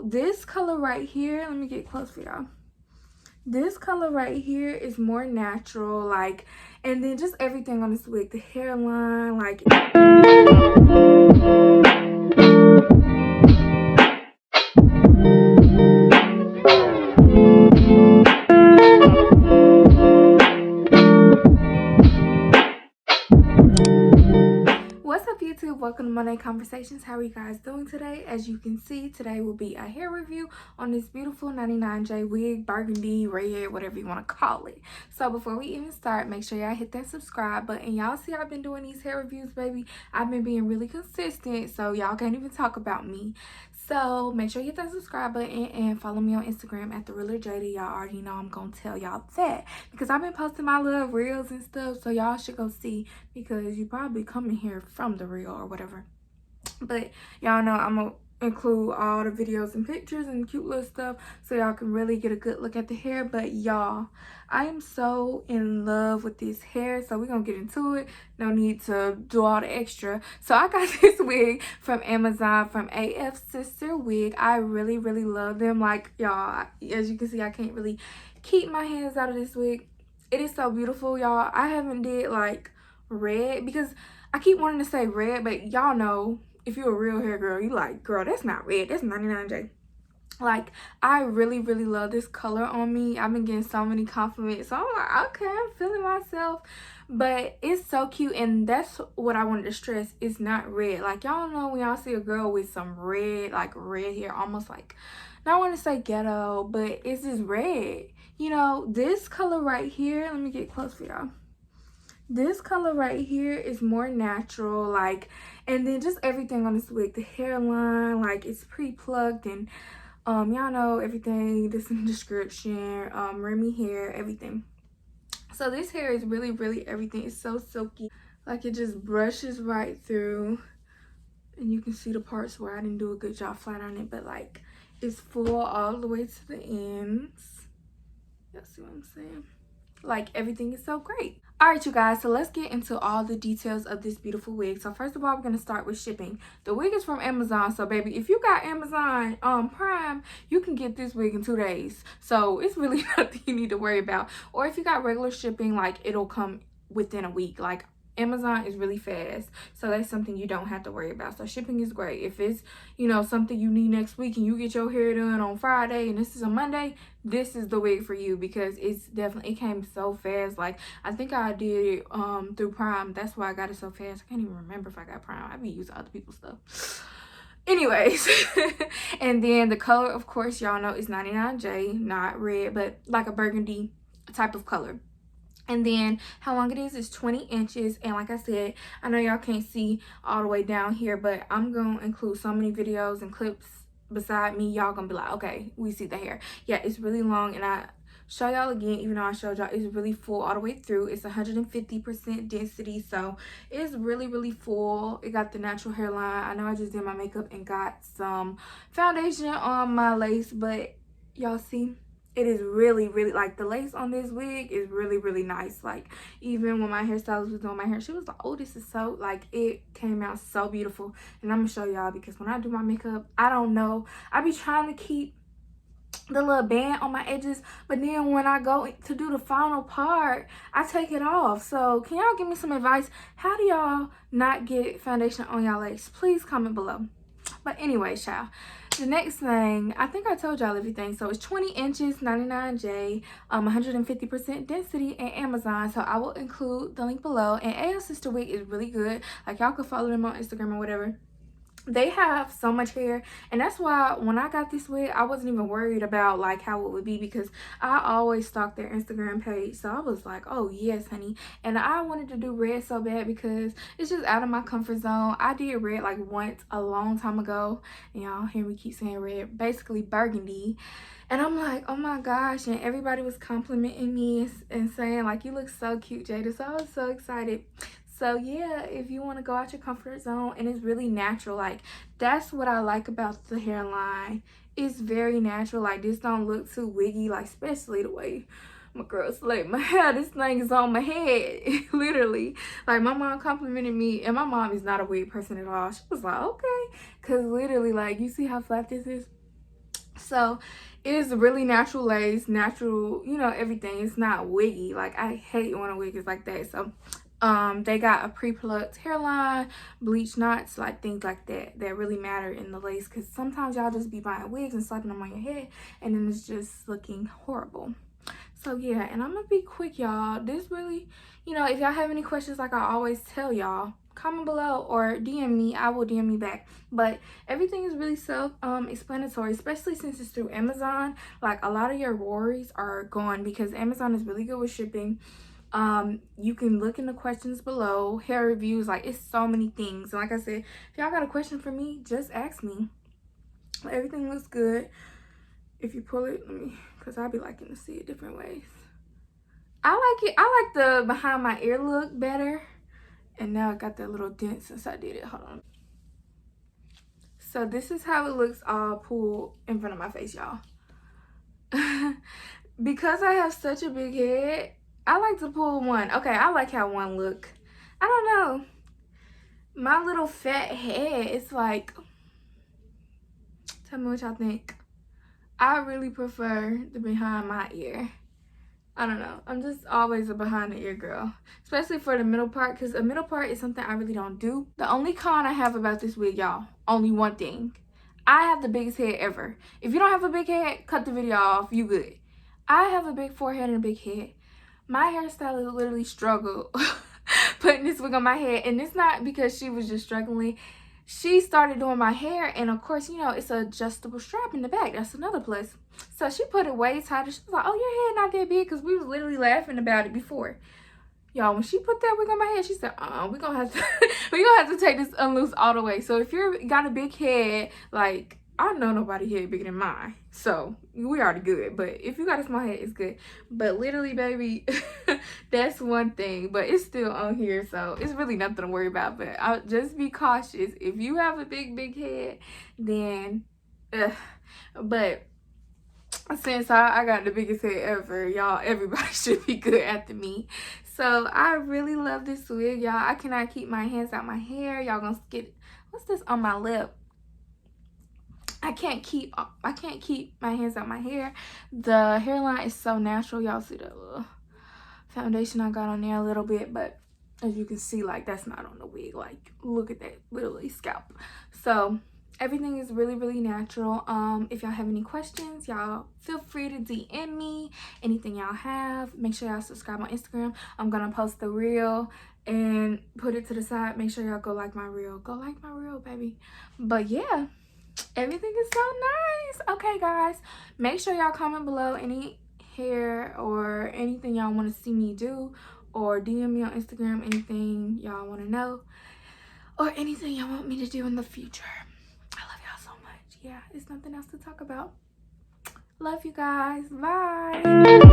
this color right here, let me get close for y'all. This color right here is more natural, like, and then just everything on this wig, the hairline, like. What's up, YouTube? Welcome to Monae Conversations. How are you guys doing today? As you can see, today will be a hair review on this beautiful 99J wig, burgundy, red, whatever you want to call it. So before we even start, make sure y'all hit that subscribe button. Y'all see I've been doing these hair reviews, baby. I've been being really consistent, so y'all can't even talk about me. So make sure you hit that subscribe button and follow me on Instagram at TheRealRJada. Y'all already know I'm gonna tell y'all that because I've been posting my little reels and stuff, so y'all should go see, because you probably coming here from the reel or whatever. But y'all know I'm gonna include all the videos and pictures and cute little stuff so y'all can really get a good look at the hair. But y'all, I am so in love with this hair, so we're gonna get into it. No need to do all the extra. So I got this wig from Amazon from Afsisterwig. I really love them. Like, y'all, as you can see, I can't really keep my hands out of this wig. It is so beautiful, y'all. I haven't did like red because I keep wanting to say red, but y'all know if you're a real hair girl, you like, girl, that's not red, that's 99J. Like, I really love this color on me. I've been getting so many compliments, so I'm like, okay, I'm feeling myself. But it's so cute, and that's what I wanted to stress. It's not red. Like, y'all know when y'all see a girl with some red, like red hair, almost like, I want to say ghetto, but it's just red. You know, this color right here, let me get close for y'all. This color right here is more natural, like, and then just everything on this wig, the hairline, like, it's pre-plucked, and y'all know everything, this in the description, Remy hair, everything. So this hair is really everything. It's so silky, like, it just brushes right through, and you can see the parts where I didn't do a good job flat on it, but like, it's full all the way to the ends. Y'all see what I'm saying? Like, everything is so great. All right, you guys, so let's get into all the details of this beautiful wig. So first of all, we're going to start with shipping. The wig is from Amazon, so baby, if you got Amazon Prime, you can get this wig in 2 days. So it's really nothing you need to worry about. Or if you got regular shipping, like, it'll come within a week. Like, Amazon is really fast, so that's something you don't have to worry about. So shipping is great. If it's, you know, something you need next week and you get your hair done on Friday and this is a Monday, this is the wig for you, because it's definitely, it came so fast. Like, I think I did it through Prime. That's why I got it so fast. I can't even remember if I got Prime. I be using other people's stuff. Anyways, and then the color, of course, y'all know is 99J, not red, but like a burgundy type of color. And then how long it is 20 inches. And like I said, I know y'all can't see all the way down here, but I'm gonna include so many videos and clips beside me. Y'all gonna be like, okay, we see the hair. Yeah, it's really long, and I show y'all again, even though I showed y'all, it's really full all the way through. It's 150% density, so it's really full. It got the natural hairline. I know I just did my makeup and got some foundation on my lace, but y'all see, it is really like, the lace on this wig is really nice. Like, even when my hairstylist was doing my hair, she was like, oh, this is so, like, it came out so beautiful. And I'm gonna show y'all, because when I do my makeup, I don't know, I be trying to keep the little band on my edges, but then when I go to do the final part, I take it off. So can y'all give me some advice? How do y'all not get foundation on y'all lace? Please comment below. But anyway, child, the next thing, I think I told y'all everything. So it's 20 inches, 99J, 150% density, and Amazon. So I will include the link below. And Afsisterwig is really good. Like, y'all can follow them on Instagram or whatever. They have so much hair, and that's why when I got this wig, I wasn't even worried about like how it would be, because I always stalk their Instagram page. So I was like, oh yes, honey. And I wanted to do red so bad because it's just out of my comfort zone. I did red like once a long time ago, and y'all hear me keep saying red, basically burgundy. And I'm like, oh my gosh, and everybody was complimenting me and saying like, you look so cute, Jada. So I was so excited. So yeah, if you want to go out your comfort zone, and it's really natural, like, that's what I like about the hairline. It's very natural. Like, this don't look too wiggy, like, especially the way my girls like my hair. This thing is on my head. Literally. Like, my mom complimented me, and my mom is not a wig person at all. She was like, okay, because literally, like, you see how flat this is? So it is really natural lace, natural, you know, everything. It's not wiggy. Like, I hate when a wig is like that. So they got a pre-plucked hairline, bleach knots, like things like that really matter in the lace, because sometimes y'all just be buying wigs and slapping them on your head and then it's just looking horrible. So yeah, and I'm gonna be quick, y'all. This really, you know, if y'all have any questions, like I always tell y'all, comment below or DM me. I will DM you back. But everything is really self-explanatory, especially since it's through Amazon. Like, a lot of your worries are gone because Amazon is really good with shipping. You can look in the questions below, hair reviews, like it's so many things. And like I said, if y'all got a question for me, just ask me. Everything looks good. If you pull it, let me, because I be liking to see it different ways. I like it. I like the behind my ear look better. And now I got that little dent since I did it. Hold on. So this is how it looks all pulled in front of my face, y'all. Because I have such a big head, I like to pull one. Okay, I like how one look. I don't know. My little fat head, it's like, tell me what y'all think. I really prefer the behind my ear. I don't know. I'm just always a behind the ear girl. Especially for the middle part, because the middle part is something I really don't do. The only con I have about this wig, y'all, only one thing. I have the biggest head ever. If you don't have a big head, cut the video off. You good. I have a big forehead and a big head. My hairstylist literally struggled putting this wig on my head. And it's not because she was just struggling. She started doing my hair, and of course, you know, it's an adjustable strap in the back. That's another plus. So she put it way tighter. She was like, oh, your head not that big, because we was literally laughing about it before. Y'all, when she put that wig on my head, she said, we're gonna have to take this unloose all the way. So if you got a big head, like, I know nobody head bigger than mine, so we already good. But if you got a small head, it's good. But literally, baby, that's one thing. But it's still on here, so it's really nothing to worry about. But I'll just be cautious. If you have a big head, then but since I got the biggest head ever, y'all, everybody should be good after me. So I really love this wig, y'all. I cannot keep my hands out my hair. Y'all gonna get, what's this on my lip? I can't keep my hands out my hair. The hairline is so natural. Y'all see that little foundation I got on there a little bit, but as you can see, like, that's not on the wig. Like, look at that, literally scalp. So everything is really natural. If y'all have any questions, y'all feel free to DM me. Anything y'all have, make sure y'all subscribe on Instagram. I'm gonna post the reel and put it to the side. Make sure y'all go like my reel. Go like my reel, baby. But yeah, everything is so nice. Okay, guys, make sure y'all comment below any hair or anything y'all want to see me do, or DM me on Instagram anything y'all want to know, or anything y'all want me to do in the future. I love y'all so much. Yeah, it's nothing else to talk about. Love you guys. Bye.